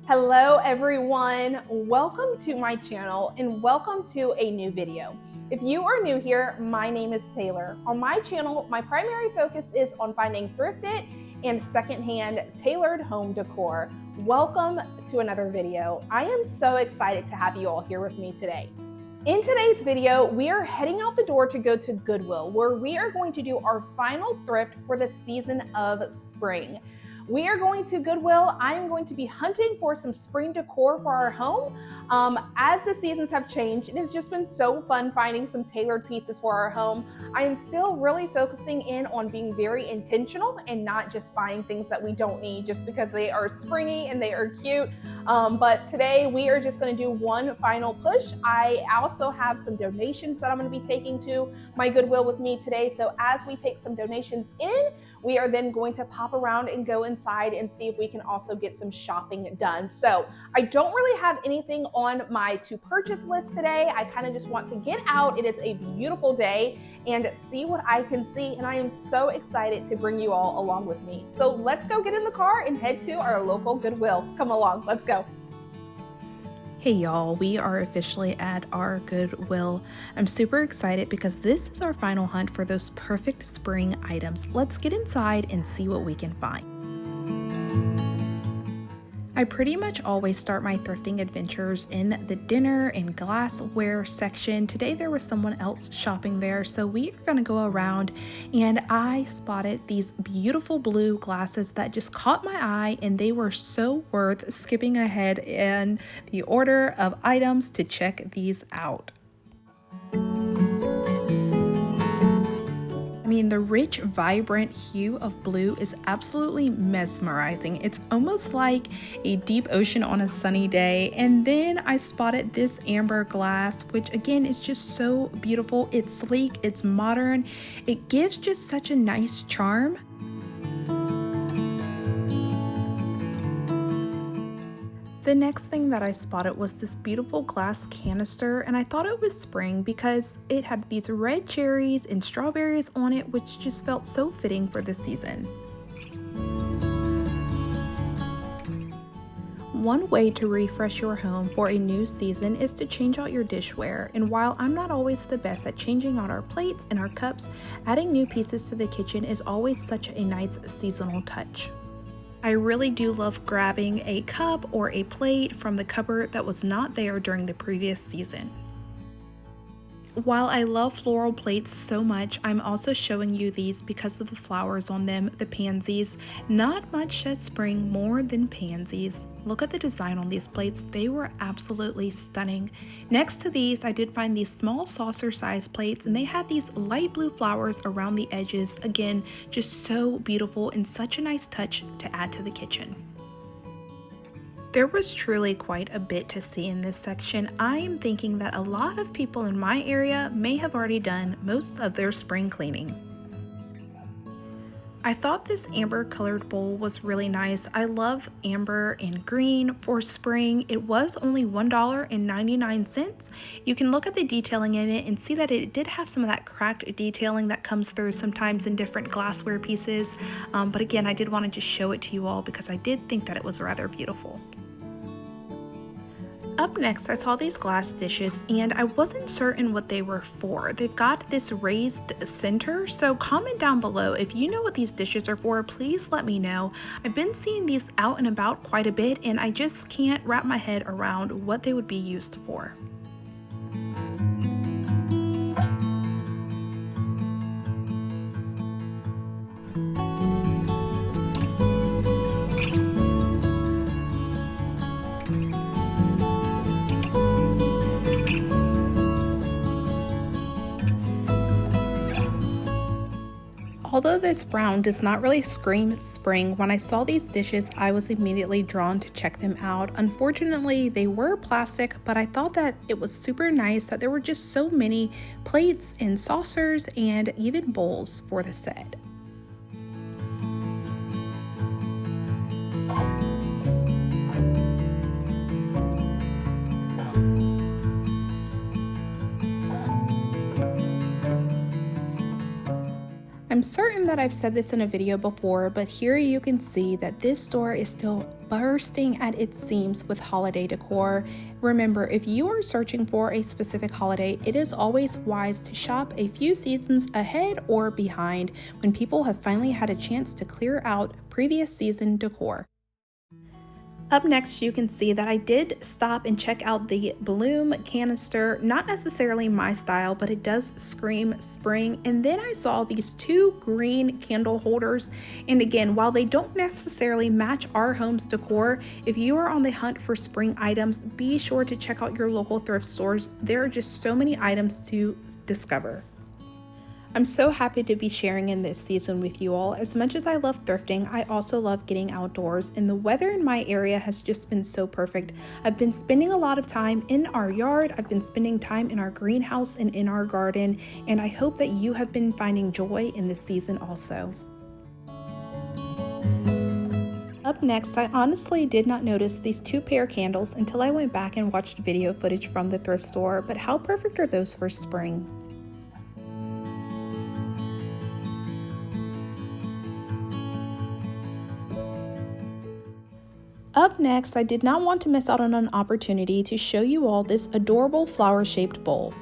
Hello everyone, welcome to my channel and welcome to a new video. If you are new here, my name is Taylor. On my channel, my primary focus is on finding thrifted and secondhand tailored home decor. Welcome to another video. I am so excited to have you all here with me today. In today's video, we are heading out the door to go to Goodwill, where we are going to do our final thrift for the season of spring. We are going to Goodwill. I am going to be hunting for some spring decor for our home. As the seasons have changed, it has just been so fun finding some tailored pieces for our home. I am still really focusing in on being very intentional and not just buying things that we don't need just because they are springy and they are cute. But today we are just going to do one final push. I also have some donations that I'm going to be taking to my Goodwill with me today. So as we take some donations in, we are then going to pop around and go inside and see if we can also get some shopping done. So I don't really have anything on my to purchase list today. I kind of just want to get out. It is a beautiful day and see what I can see. And I am so excited to bring you all along with me. So let's go get in the car and head to our local Goodwill. Come along, let's go. Hey y'all, we are officially at our Goodwill. I'm super excited because this is our final hunt for those perfect spring items. Let's get inside and see what we can find. I pretty much always start my thrifting adventures in the dinner and glassware section. Today there was someone else shopping there, so we are going to go around, and I spotted these beautiful blue glasses that just caught my eye, and they were so worth skipping ahead in the order of items to check these out. I mean, the rich, vibrant hue of blue is absolutely mesmerizing. It's almost like a deep ocean on a sunny day. And then I spotted this amber glass, which again is just so beautiful. It's sleek, it's modern. It gives just such a nice charm. The next thing that I spotted was this beautiful glass canister, and I thought it was spring because it had these red cherries and strawberries on it, which just felt so fitting for this season. One way to refresh your home for a new season is to change out your dishware, and while I'm not always the best at changing out our plates and our cups, adding new pieces to the kitchen is always such a nice seasonal touch. I really do love grabbing a cup or a plate from the cupboard that was not there during the previous season. While I love floral plates so much, I'm also showing you these because of the flowers on them, the pansies. Not much says spring more than pansies. Look at the design on these plates. They were absolutely stunning. Next to these, I did find these small saucer size plates, and they had these light blue flowers around the edges. Again, just so beautiful and such a nice touch to add to the kitchen. There was truly quite a bit to see in this section. I am thinking that a lot of people in my area may have already done most of their spring cleaning. I thought this amber colored bowl was really nice. I love amber and green for spring. It was only $1.99. You can look at the detailing in it and see that it did have some of that cracked detailing that comes through sometimes in different glassware pieces. But again, I did want to just show it to you all because I did think that it was rather beautiful. Up next, I saw these glass dishes, and I wasn't certain what they were for. They've got this raised center, so comment down below if you know what these dishes are for. Please let me know. I've been seeing these out and about quite a bit, and I just can't wrap my head around what they would be used for. Although this brown does not really scream spring, when I saw these dishes, I was immediately drawn to check them out. Unfortunately, they were plastic, but I thought that it was super nice that there were just so many plates and saucers and even bowls for the set. I'm certain that I've said this in a video before, but here you can see that this store is still bursting at its seams with holiday decor. Remember, if you are searching for a specific holiday, it is always wise to shop a few seasons ahead or behind when people have finally had a chance to clear out previous season decor. Up next, you can see that I did stop and check out the Bloom canister. Not necessarily my style, but it does scream spring. And then I saw these two green candle holders. And again, while they don't necessarily match our home's decor, if you are on the hunt for spring items, be sure to check out your local thrift stores. There are just so many items to discover. I'm so happy to be sharing in this season with you all. As much as I love thrifting, I also love getting outdoors, and the weather in my area has just been so perfect. I've been spending a lot of time in our yard, I've been spending time in our greenhouse and in our garden, and I hope that you have been finding joy in this season also. Up next, I honestly did not notice these two pair candles until I went back and watched video footage from the thrift store, but how perfect are those for spring? Up next, I did not want to miss out on an opportunity to show you all this adorable flower-shaped bowl.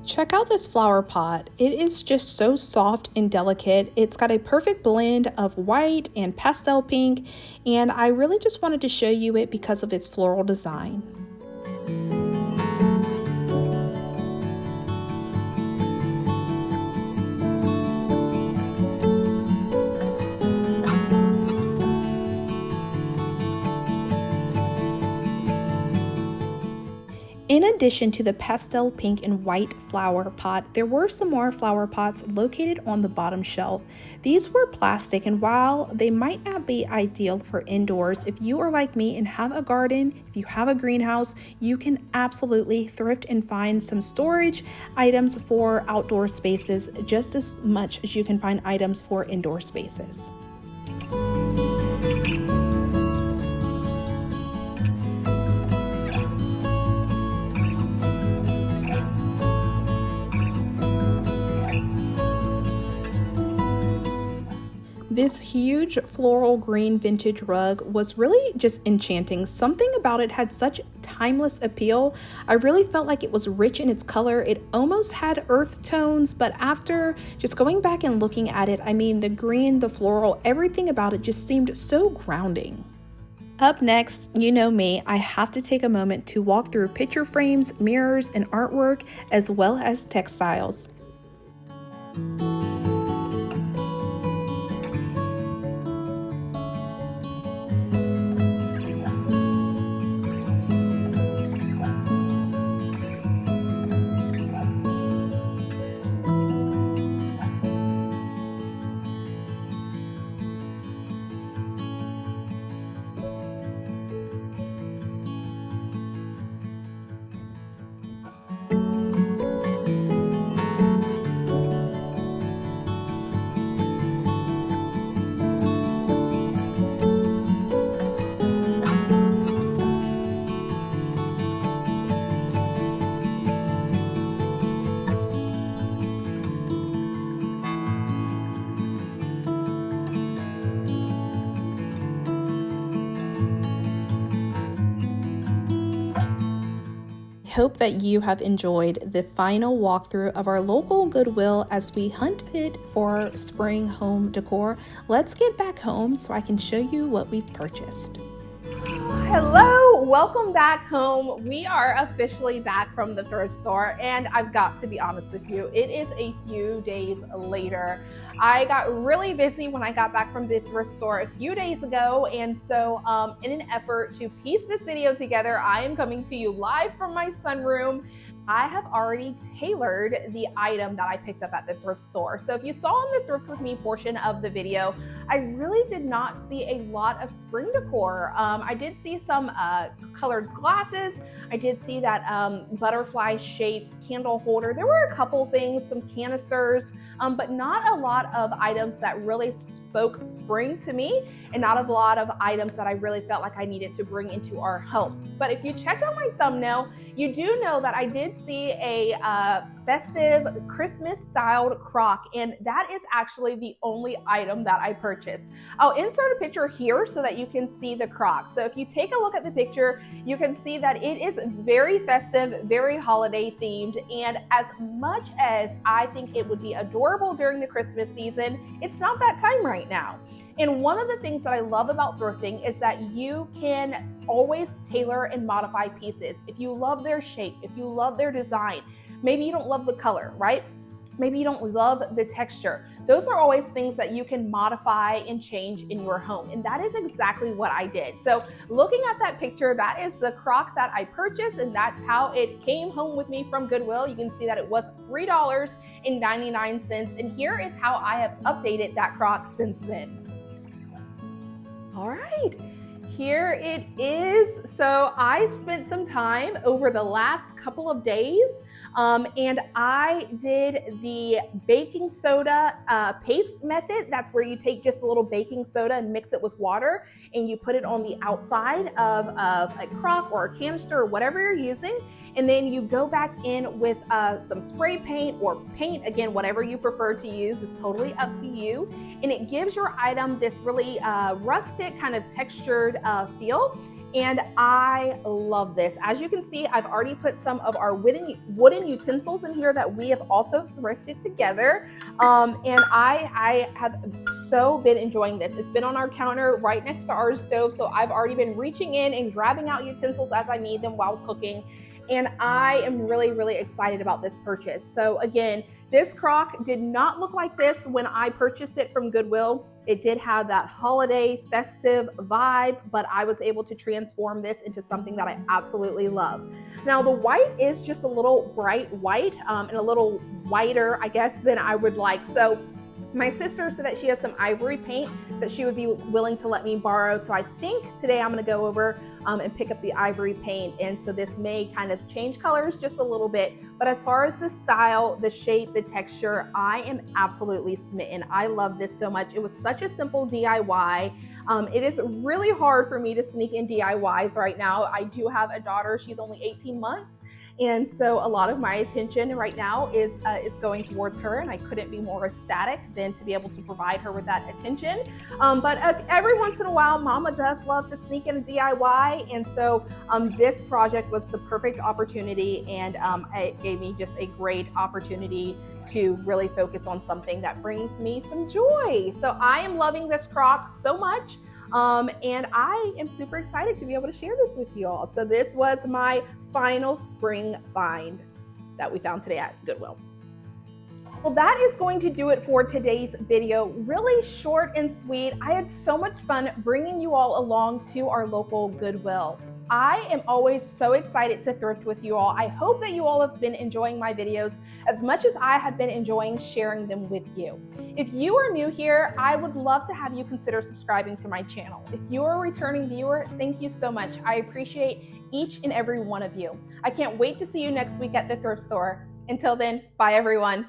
Check out this flower pot. It is just so soft and delicate. It's got a perfect blend of white and pastel pink, and I really just wanted to show you it because of its floral design. In addition to the pastel pink and white flower pot, there were some more flower pots located on the bottom shelf. These were plastic, and while they might not be ideal for indoors, if you are like me and have a garden, if you have a greenhouse, you can absolutely thrift and find some storage items for outdoor spaces just as much as you can find items for indoor spaces. This huge floral green vintage rug was really just enchanting. Something about it had such timeless appeal. I really felt like it was rich in its color. It almost had earth tones, but after just going back and looking at it, I mean, the green, the floral, everything about it just seemed so grounding. Up next, you know me, I have to take a moment to walk through picture frames, mirrors, and artwork, as well as textiles. Hope that you have enjoyed the final walkthrough of our local Goodwill as we hunted for spring home decor. Let's get back home so I can show you what we've purchased. Hello, welcome back home. We are officially back from the thrift store, and I've got to be honest with you, it is a few days later. I got really busy when I got back from the thrift store a few days ago, and so in an effort to piece this video together, I am coming to you live from my sunroom. I have already tailored the item that I picked up at the thrift store. So if you saw in the Thrift With Me portion of the video, I really did not see a lot of spring decor. I did see some colored glasses. I did see that butterfly shaped candle holder. There were a couple things, some canisters, but not a lot of items that really spoke spring to me, and not a lot of items that I really felt like I needed to bring into our home. But if you checked out my thumbnail, you do know that I did see a festive Christmas styled crock, and that is actually the only item that I purchased. I'll insert a picture here so that you can see the crock. So if you take a look at the picture, you can see that it is very festive, very holiday themed, and as much as I think it would be adorable during the Christmas season, it's not that time right now. And one of the things that I love about thrifting is that you can always tailor and modify pieces. If you love their shape, if you love their design, maybe you don't love the color, right? Maybe you don't love the texture. Those are always things that you can modify and change in your home. And that is exactly what I did. So looking at that picture, that is the crock that I purchased, and that's how it came home with me from Goodwill. You can see that it was $3.99. And here is how I have updated that crock since then. All right, here it is. So I spent some time over the last couple of days and I did the baking soda paste method. That's where you take just a little baking soda and mix it with water, and you put it on the outside of a crock or a canister or whatever you're using. And then you go back in with some spray paint or paint, again, whatever you prefer to use is totally up to you. And it gives your item this really rustic kind of textured feel. And I love this. As you can see, I've already put some of our wooden utensils in here that we have also thrifted together. And I have so been enjoying this. It's been on our counter right next to our stove. So I've already been reaching in and grabbing out utensils as I need them while cooking. And I am really, really excited about this purchase. So again, this crock did not look like this when I purchased it from Goodwill. It did have that holiday festive vibe, but I was able to transform this into something that I absolutely love. Now the white is just a little bright white and a little whiter, I guess, than I would like. So my sister said that she has some ivory paint that she would be willing to let me borrow. So I think today I'm going to go over and pick up the ivory paint. And so this may kind of change colors just a little bit. But as far as the style, the shape, the texture, I am absolutely smitten. I love this so much. It was such a simple DIY. It is really hard for me to sneak in DIYs right now. I do have a daughter. She's only 18 months. And so a lot of my attention right now is going towards her, and I couldn't be more ecstatic than to be able to provide her with that attention. But every once in a while, Mama does love to sneak in a DIY, and so this project was the perfect opportunity, and it gave me just a great opportunity to really focus on something that brings me some joy. So I am loving this crock so much. And I am super excited to be able to share this with you all. So this was my final spring find that we found today at Goodwill. Well, that is going to do it for today's video. Really short and sweet. I had so much fun bringing you all along to our local Goodwill. I am always so excited to thrift with you all. I hope that you all have been enjoying my videos as much as I have been enjoying sharing them with you. If you are new here, I would love to have you consider subscribing to my channel. If you are a returning viewer, thank you so much. I appreciate each and every one of you. I can't wait to see you next week at the thrift store. Until then, bye everyone.